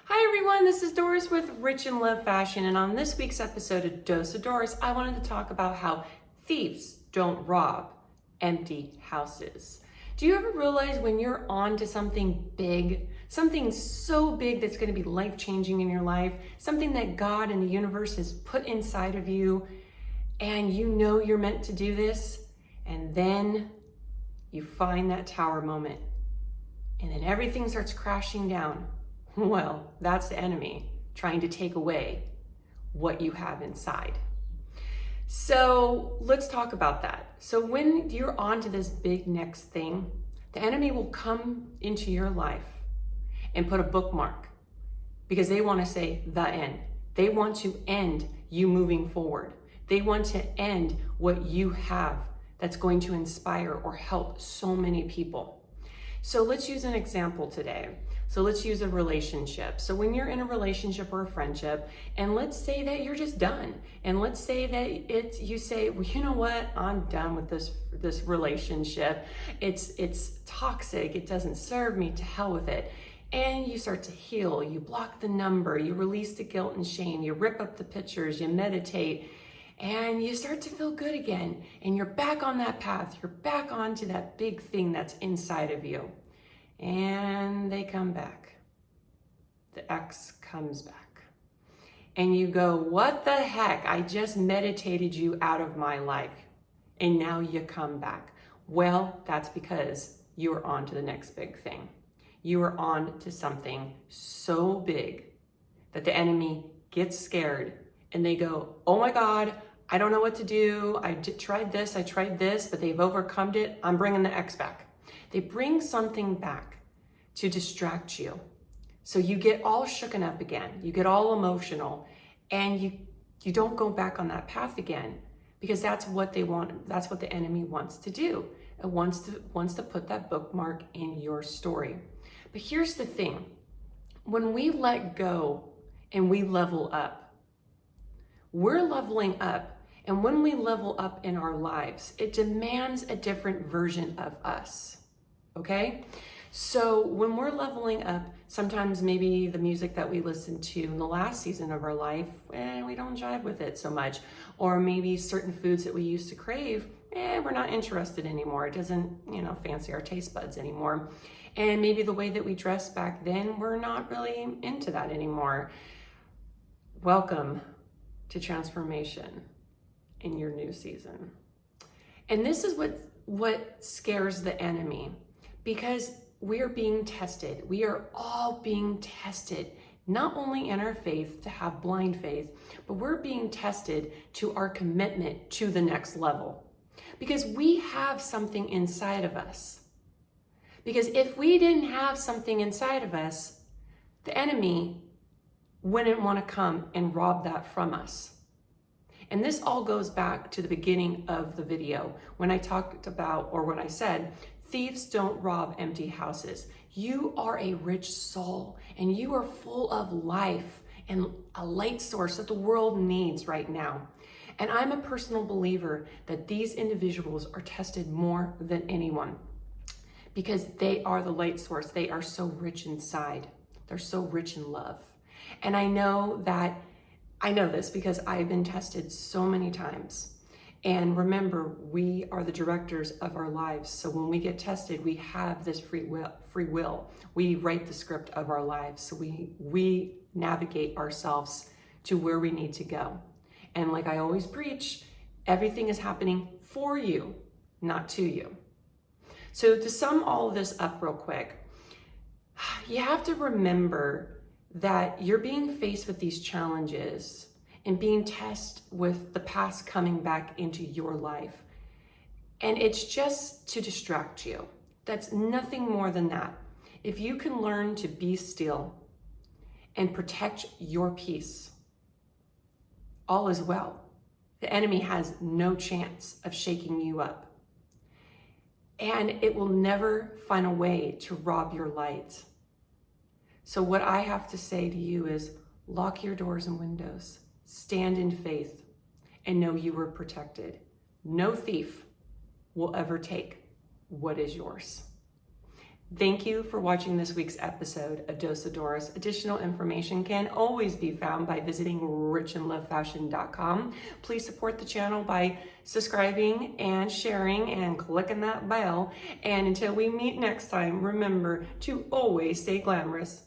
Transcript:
Hi everyone, this is Doris with Rich in Love Fashion, and on this week's episode of Dose of Doris, I wanted to talk about how thieves don't rob empty houses. Do you ever realize when you're on to something big, something so big that's going to be life-changing in your life, something that God and the universe has put inside of you, and you know you're meant to do this, and then you find that tower moment, and then everything starts crashing down? Well, that's the enemy trying to take away what you have inside. So let's talk about that. So when you're on to this big next thing, the enemy will come into your life and put a bookmark because they want to say the end. They want to end you moving forward. They want to end what you have that's going to inspire or help so many people. So let's use an example today. So let's use a relationship. So when you're in a relationship or a friendship, and let's say that you're just done, and let's say that you say, well, you know what, I'm done with this relationship. It's toxic. It doesn't serve me. To hell with it. And you start to heal. You block the number. You release the guilt and shame. You rip up the pictures. You meditate. And you start to feel good again. And you're back on that path. You're back onto that big thing that's inside of you. And they come back. The ex comes back. And you go, what the heck? I just meditated you out of my life. And now you come back. Well, that's because you are on to the next big thing. You are on to something so big that the enemy gets scared and they go, oh my God, I don't know what to do. I tried this, but they've overcome it. I'm bringing the ex back. They bring something back to distract you. So you get all shooken up again. You get all emotional and you don't go back on that path again because that's what they want. That's what the enemy wants to do. It wants to put that bookmark in your story. But here's the thing. When we let go and we level up, we're leveling up. And when we level up in our lives, it demands a different version of us. Okay? So when we're leveling up, sometimes maybe the music that we listened to in the last season of our life, we don't jive with it so much. Or maybe certain foods that we used to crave, we're not interested anymore. It doesn't, fancy our taste buds anymore. And maybe the way that we dressed back then, we're not really into that anymore. Welcome to transformation in your new season. And this is what scares the enemy. Because we are being tested. We are all being tested, not only in our faith to have blind faith, but we're being tested to our commitment to the next level. Because we have something inside of us. Because if we didn't have something inside of us, the enemy wouldn't want to come and rob that from us. And this all goes back to the beginning of the video when I talked about, or when I said, thieves don't rob empty houses. You are a rich soul and you are full of life and a light source that the world needs right now. And I'm a personal believer that these individuals are tested more than anyone because they are the light source. They are so rich inside. They're so rich in love. And I know this because I've been tested so many times. And remember, we are the directors of our lives. So when we get tested, we have this free will. We write the script of our lives. So we navigate ourselves to where we need to go. And like I always preach, everything is happening for you, not to you. So to sum all of this up real quick, you have to remember that you're being faced with these challenges and being tested with the past coming back into your life. And it's just to distract you. That's nothing more than that. If you can learn to be still and protect your peace, all is well. The enemy has no chance of shaking you up. And it will never find a way to rob your light. So what I have to say to you is lock your doors and windows. Stand in faith and know you are protected. No thief will ever take what is yours. Thank you for watching this week's episode of 𝒟𝑜𝓈𝑒. Additional information can always be found by visiting richandlovefashion.com. Please support the channel by subscribing and sharing and clicking that bell. And until we meet next time, remember to always stay glamorous.